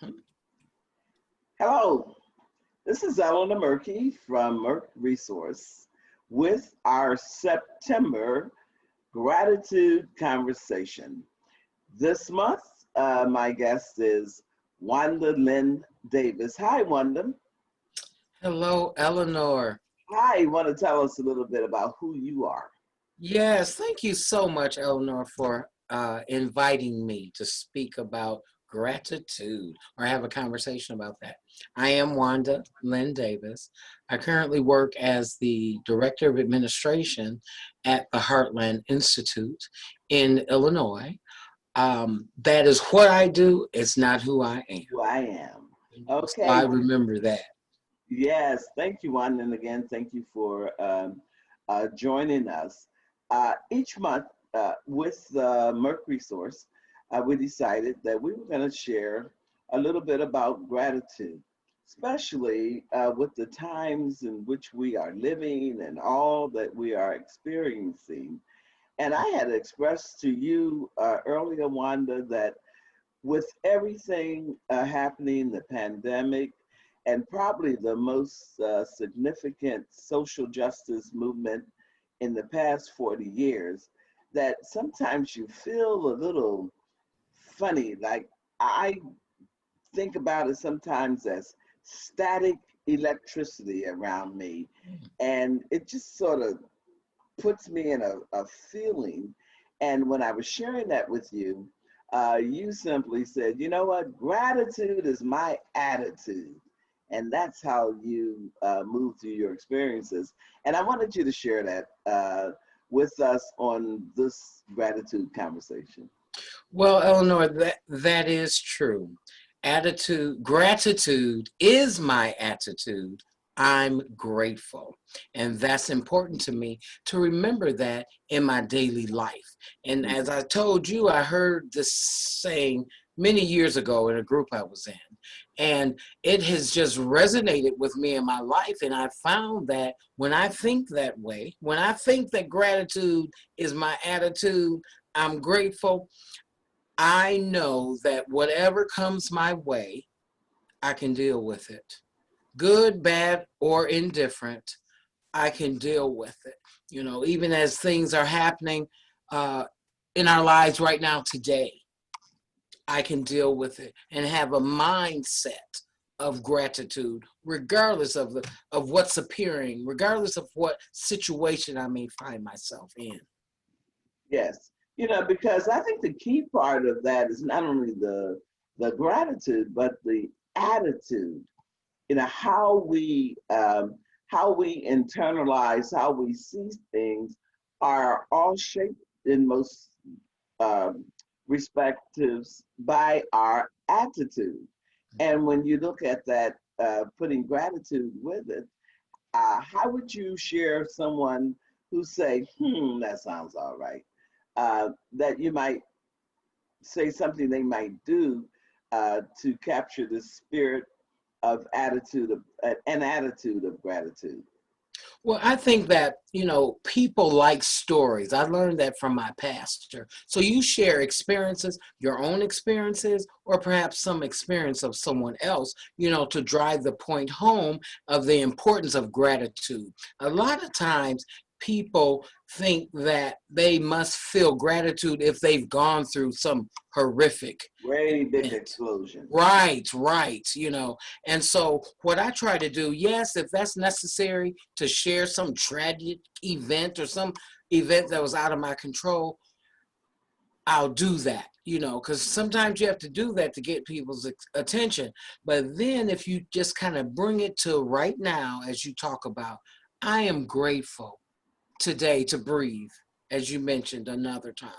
Mhm. Hello, this is Eleanor Murphy from Merck Resource with our September gratitude conversation. This month, my guest is Wanda Lynn Davis. Hi, Wanda. Hello, Eleanor. Hi, you want to tell us a little bit about who you are? Yes, thank you so much, Eleanor, for inviting me to speak about gratitude or have a conversation about that. I am Wanda Lynn Davis. I currently work as the Director of Administration at the Heartland Institute in Illinois. That is what I do. It's not who I am. Who I am. So Okay, I remember that. yes, thank you, Wanda. And again, thank you for joining us. Each month with Merck Resource, we decided that we were going to share a little bit about gratitude, especially with the times in which we are living and all that we are experiencing. And I had expressed to you earlier, Wanda, that with everything happening, the pandemic, and probably the most significant social justice movement in the past 40 years, that sometimes you feel a little funny. Like I think about it sometimes as static electricity around me. And it just sort of puts me in a feeling. And when I was sharing that with you, you simply said, you know what, gratitude is my attitude. And that's how you move through your experiences. And I wanted you to share that with us on this gratitude conversation. Well, Eleanor, that is true. Gratitude is my attitude. I'm grateful. And that's important to me to remember that in my daily life. And as I told you, I heard this saying many years ago in a group I was in. And it has just resonated with me in my life. And I found that when I think that way, when I think that gratitude is my attitude, I'm grateful. I know that whatever comes my way, I can deal with it. Good, bad, or indifferent, I can deal with it. Even as things are happening uh, in our lives right now today, I can deal with it and have a mindset of gratitude, regardless of what's appearing, regardless of what situation I may find myself in. Yes, because I think the key part of that is not only the gratitude, but the attitude. How we internalize, how we see things, are all shaped in most um, respectives by our attitude. And when you look at that, putting gratitude with it, how would you share someone who say, that sounds all right, that you might say something they might do to capture the spirit of an attitude of gratitude? Well, I think that, people like stories. I learned that from my pastor. So you share experiences, your own experiences, or perhaps some experience of someone else, to drive the point home of the importance of gratitude. A lot of times, people think that they must feel gratitude if they've gone through some horrific Very big event. explosion. Right, right, And so what I try to do, yes, if that's necessary to share some tragic event or some event that was out of my control, I'll do that, because sometimes you have to do that to get people's attention. But then if you just kind of bring it to right now, as you talk about, I am grateful today to breathe, as you mentioned another time.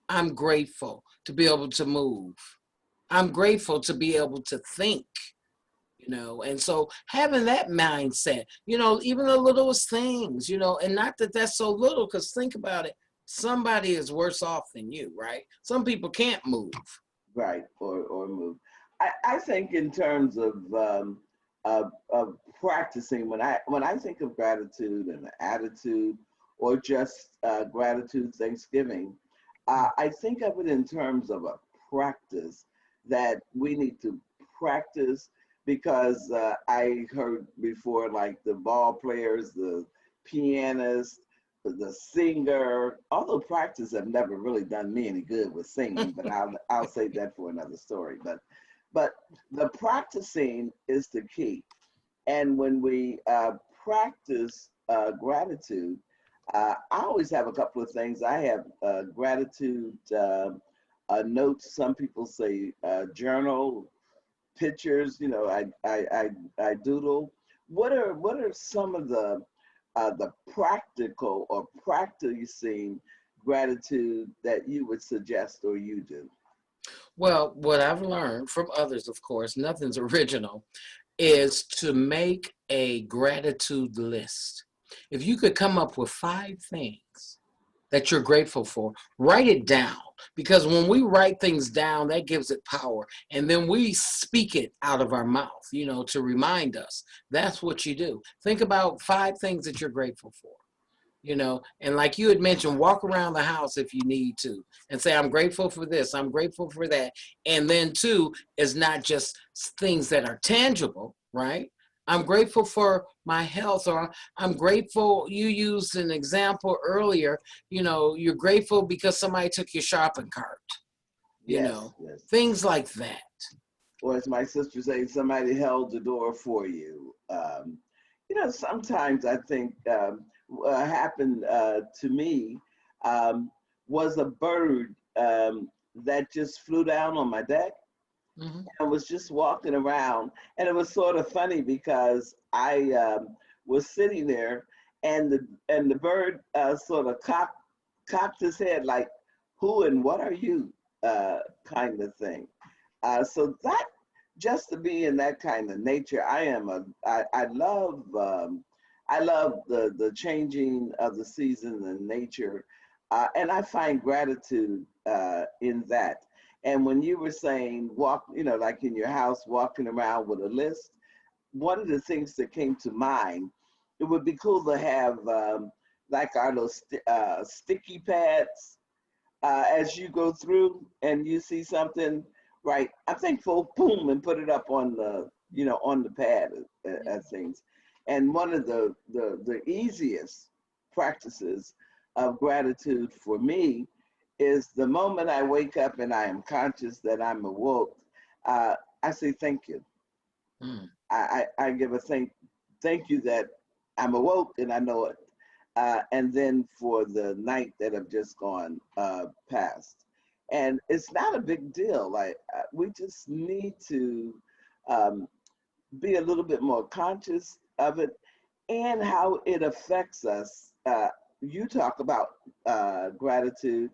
I'm grateful to be able to move. I'm grateful to be able to think, and so having that mindset, even the littlest things, and not that that's so little, because think about it, somebody is worse off than you, right? Some people can't move. Right, or move. I think in terms of practicing, when I think of gratitude and attitude, or just gratitude, Thanksgiving, I think of it in terms of a practice that we need to practice? Because I heard before, like the ball players, the pianist, the singer, although practice have never really done me any good with singing, but I'll save that for another story. But the practicing is the key. And when we practice gratitude, I always have a couple of things. I have gratitude notes. Some people say journal, pictures. You know, I doodle. What are some of the practical or practicing gratitude that you would suggest or you do? Well, what I've learned from others, of course, nothing's original, is to make a gratitude list. If you could come up with 5 things that you're grateful for, write it down. Because when we write things down, that gives it power. And then we speak it out of our mouth, to remind us. That's what you do. Think about 5 things that you're grateful for. And like you had mentioned, walk around the house if you need to and say, I'm grateful for this, I'm grateful for that. And then two is not just things that are tangible, right? I'm grateful for my health, or I'm grateful. You used an example earlier, you're grateful because somebody took your shopping cart, Yes, yes. things like that. Or as my sister says, somebody held the door for you. Sometimes I think what happened to me was a bird that just flew down on my deck. Hmm. I was just walking around, and it was sort of funny because I was sitting there, and the bird sort of cocked his head like, "Who and what are you?" Kind of thing. So that just to be in that kind of nature, I love the changing of the season and nature, and I find gratitude in that. And when you were saying walk, like in your house, walking around with a list, one of the things that came to mind, it would be cool to have like our little sticky pads as you go through and you see something, right? I'm thankful, boom, and put it up on on the pad as things. And one of the easiest practices of gratitude for me is the moment I wake up and I am conscious that I'm awoke, I say thank you. Mm. I give a thank you that I'm awoke and I know it. And then for the night that have just gone past. And it's not a big deal. Like we just need to um, be a little bit more conscious of it and how it affects us. You talk about gratitude.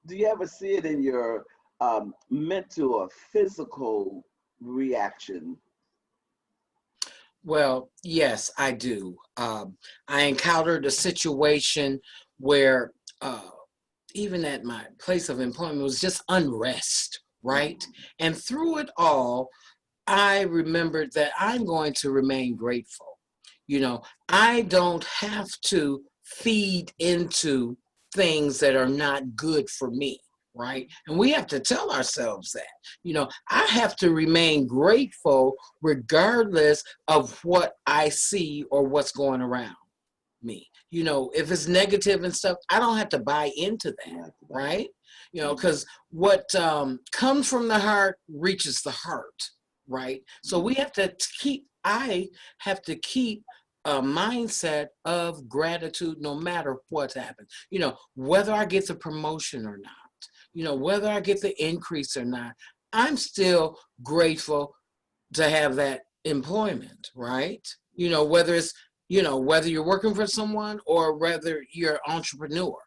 Do you ever see it in your mental or physical reaction? Well, yes, I do. I encountered a situation where even at my place of employment was just unrest, right? Mhm. And through it all, I remembered that I'm going to remain grateful. I don't have to feed into things that are not good for me, right? And we have to tell ourselves that. I have to remain grateful regardless of what I see or what's going around me. If it's negative and stuff, I don't have to buy into that, Not to buy right? in. Because what comes from the heart reaches the heart, right? So Mhm. we have to I have to keep a mindset of gratitude no matter what happens. Whether I get the promotion or not, whether I get the increase or not, I'm still grateful to have that employment, right? Whether you're working for someone or whether you're an entrepreneur,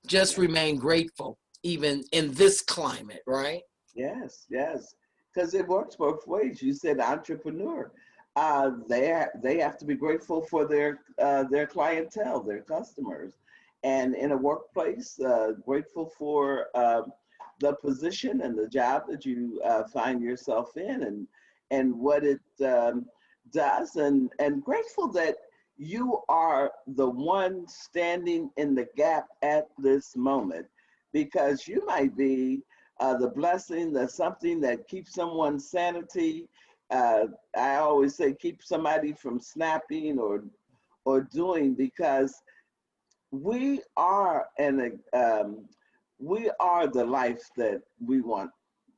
just Yeah. remain grateful even in this climate, right? Yes, yes, because it works both ways. You said entrepreneur. They have to be grateful for their clientele, their customers, and in a workplace, grateful for the position and the job that you find yourself in, and what it does, and grateful that you are the one standing in the gap at this moment, because you might be the blessing, the something that keeps someone's sanity. Uh, I always say keep somebody from snapping or doing, because we are we are the life that we want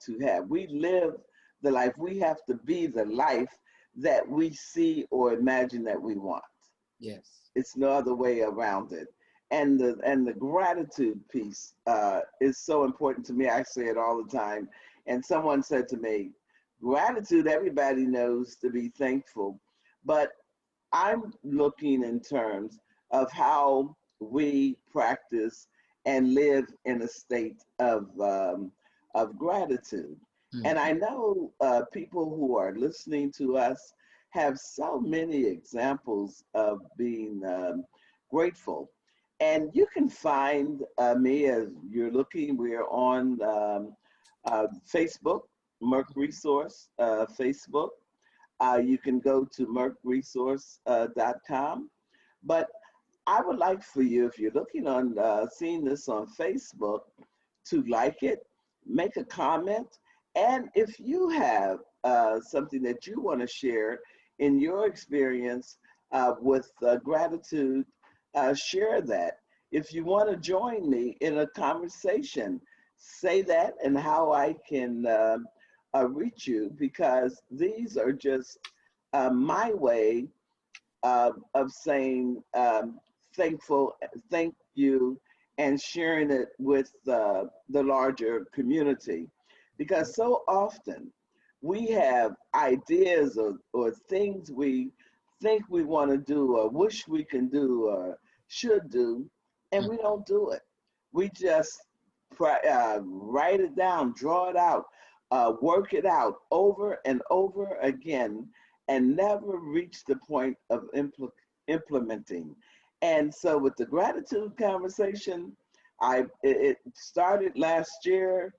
to have. We live the life. We have to be the life that we see or imagine that we want. Yes. It's no other way around it. And the gratitude piece is so important to me. I say it all the time. And someone said to me, gratitude, everybody knows to be thankful, but I'm looking in terms of how we practice and live in a state of gratitude. And Mhm. I know people who are listening to us have so many examples of being grateful. And you can find me as you're looking. We're on Facebook, Merck Resource Facebook. You can go to merckresource.com. But I would like for you, if you're looking on, seeing this on Facebook, to like it, make a comment, and if you have something that you want to share in your experience with gratitude, share that. If you want to join me in a conversation, say that and how I can reach you, because these are just my way of saying thankful, thank you, and sharing it with the larger community. Because so often we have ideas or things we think we want to do or wish we can do or should do, and we don't do it. We just write it down, draw it out, work it out over and over again, and never reach the point of implementing. And so with the gratitude conversation, it started last year,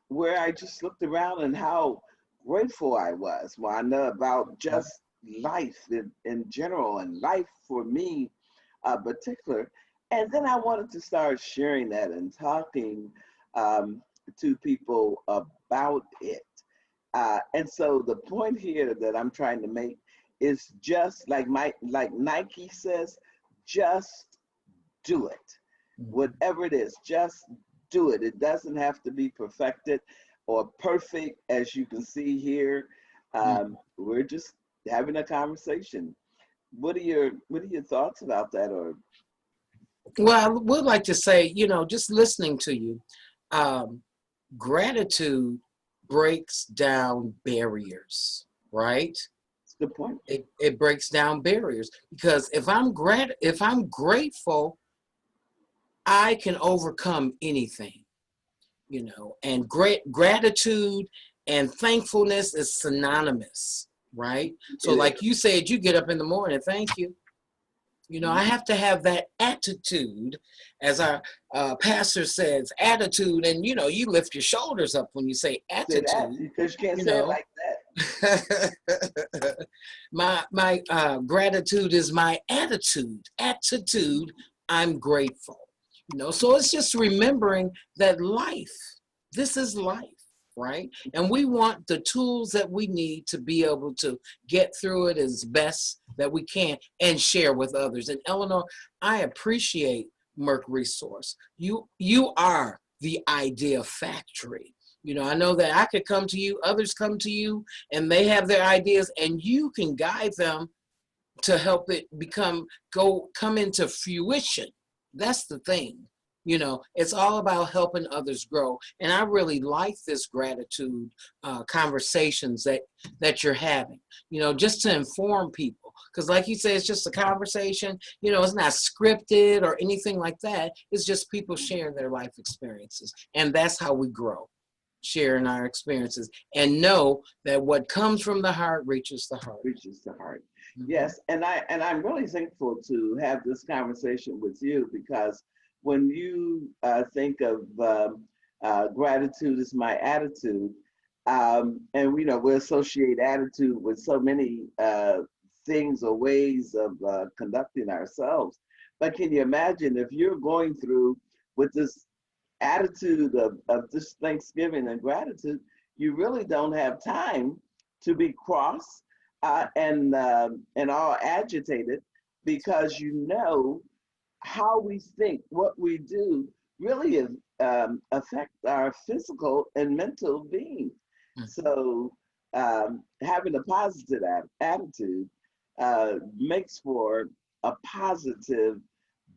where I just looked around and how grateful I was. Well, I know about just life in general and life for me particular. And then I wanted to start sharing that and talking um, to people about it. And so the point here that I'm trying to make is just like Nike says, just do it. Mhm. Whatever it is, just do it. It doesn't have to be perfected or perfect, as you can see here. Mhm. We're just having a conversation. What are your thoughts about that? Or Well, I would like to say, just listening to you, um, gratitude breaks down barriers, right? it's a good point. It breaks down barriers because if I'm grateful, I can overcome anything, and great gratitude and thankfulness is synonymous, right? So It is. like you said, you get up in the morning, thank you. I have to have that attitude, as our pastor says, attitude, and you lift your shoulders up when you say Say that attitude. because you can't You say it know, like that. my gratitude is my attitude. Attitude. I'm grateful. So it's just remembering that life. This is life, right? And we want the tools that we need to be able to get through it as best that we can and share with others. And Eleanor, I appreciate Merck Resource. You are the idea factory. I know that I could come to you, others come to you, and they have their ideas, and you can guide them to help it come into fruition. That's the thing. It's all about helping others grow. And I really like this gratitude conversations that you're having, just to inform people. Because like you say, it's just a conversation, it's not scripted or anything like that. It's just people sharing their life experiences. And that's how we grow, sharing our experiences and know that what comes from the heart reaches the heart. Reaches the heart. Mhm. Yes, and I'm really thankful to have this conversation with you, because when you think of gratitude is my attitude, and we associate attitude with so many things or ways of conducting ourselves. But can you imagine if you're going through with this attitude of this Thanksgiving and gratitude, you really don't have time to be cross and all agitated, because you know how we think, what we do, really affect our physical and mental being. Mhm. So having a positive attitude makes for a positive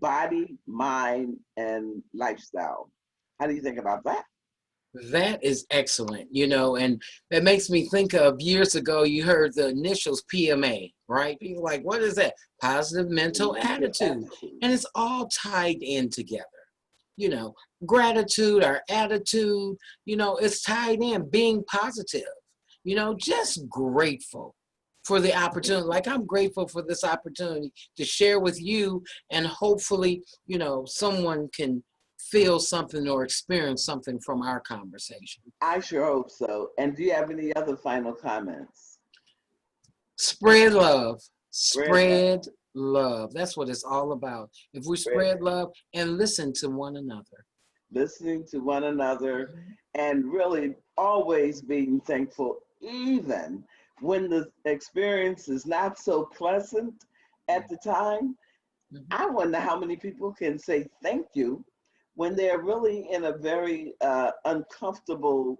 body, mind, and lifestyle. How do you think about that? That is excellent, and that makes me think of years ago, you heard the initials PMA, right? People like, what is that? Positive mental Mental attitude. attitude. And it's all tied in together. You know, Gratitude, our attitude, it's tied in, being positive, just grateful for the opportunity. Like, I'm grateful for this opportunity to share with you, and hopefully, someone can feel something or experience something from our conversation. I sure hope so. And do you have any other final comments? Spread love. Spread love. Spread love. That's what it's all about. If we Spread spread love and listen to one another. listening to one another, and really always being thankful, even when the experience is not so pleasant at the time. Mhm. I wonder how many people can say thank you when they're really in a very uncomfortable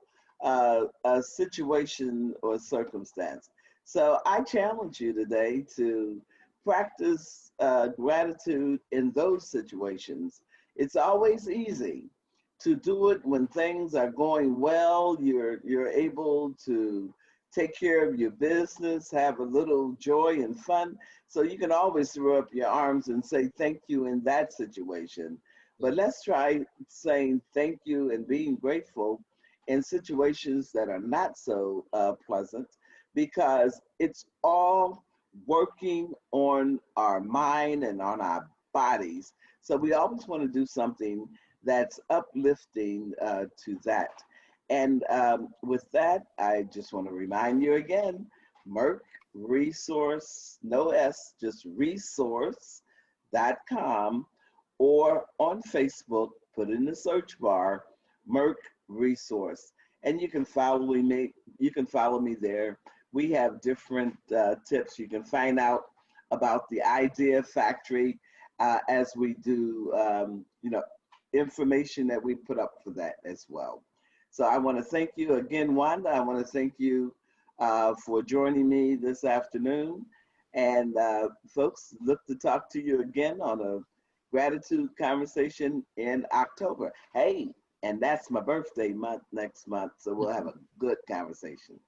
situation or circumstance. So I challenge you today to practice gratitude in those situations. It's always easy to do it when things are going well. You're able to take care of your business, have a little joy and fun. So you can always throw up your arms and say thank you in that situation. But let's try saying thank you and being grateful in situations that are not so pleasant, because it's all working on our mind and on our bodies. So we always want to do something that's uplifting to that. And with that, I just want to remind you again, Merck Resource, no S, just resource.com, or on Facebook, put in the search bar, Merck Resource. And you can follow me there. We have different tips. You can find out about the Idea Factory as we do, information that we put up for that as well. So I want to thank you again, Wanda. I want to thank you for joining me this afternoon. And folks, look to talk to you again on a gratitude conversation in October. Hey, and that's my birthday month next month, so we'll have a good conversation.